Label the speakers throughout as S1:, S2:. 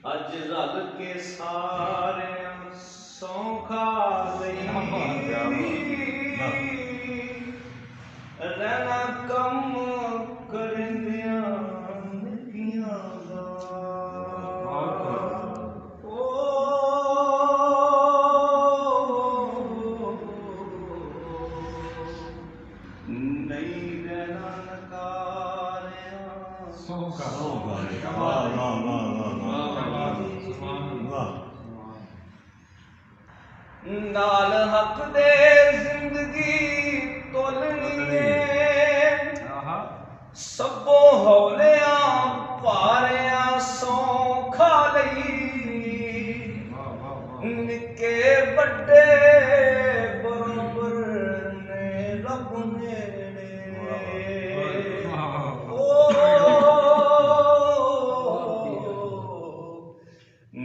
S1: अज रल के सारे सौखा रहना कम करदिया नहीं रहना नकारिया सौखा नाल हक दे जिंदगी तोलनी सबो हौलिया पारिया सौखा लई निके बड़े बरोबर ने रब नेड़े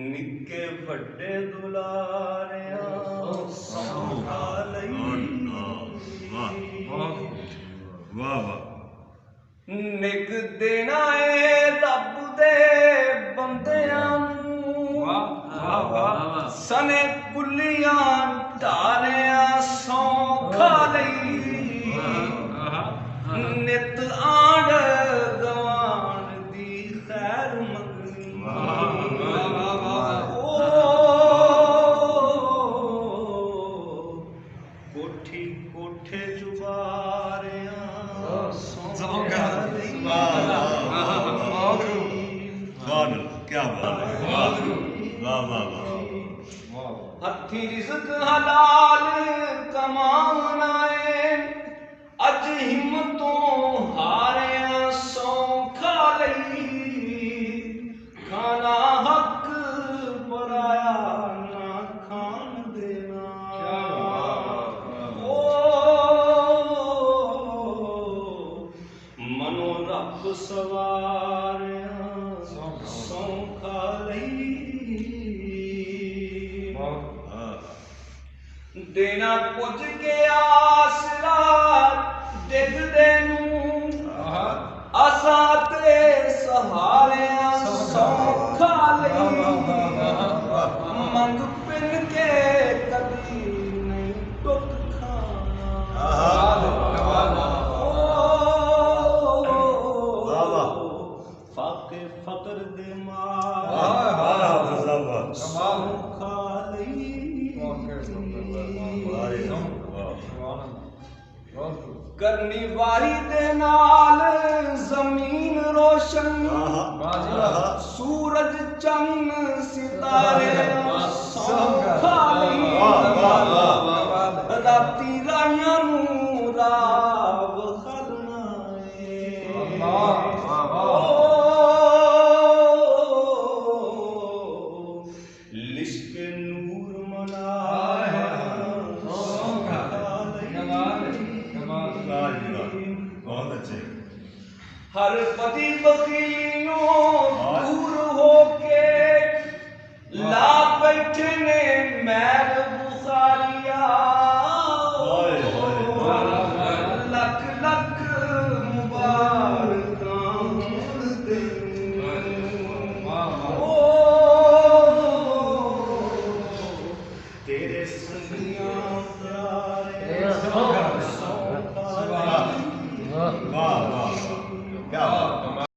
S1: निके बड़े दुलारिया निक देना है रब दे बंदियां सने कुलियां ढालिया सौखा लई नित आंड गवान दी खैर मंगनी कोठी कोठे जुबारिया सौखा
S2: क्या बात है
S1: हथी रिज़्क हलाल कमाना है अज हिम्मतों हारिया सौखा लई खाना हक पराया ना खान देना मनो रब सवारिया सौखा लई देना पुज के आसरा डिगदे नूं असा ते सहारिया सौखा लई मंग पिन के कदी नहीं टुक खाना फाके फकर दे सौखा लई करनी वारी दे नाल जमीन रोशन सूरज चंद सितारे सौखा लई राती राइयां नूं राव खलना लिश्क नूर मनाया
S2: बहुत अच्छे
S1: हर पति बखियों दूर होके ला बैठे ने मैल बुखारिया लख लख मुबारक दे तेरे संगियां प्यारे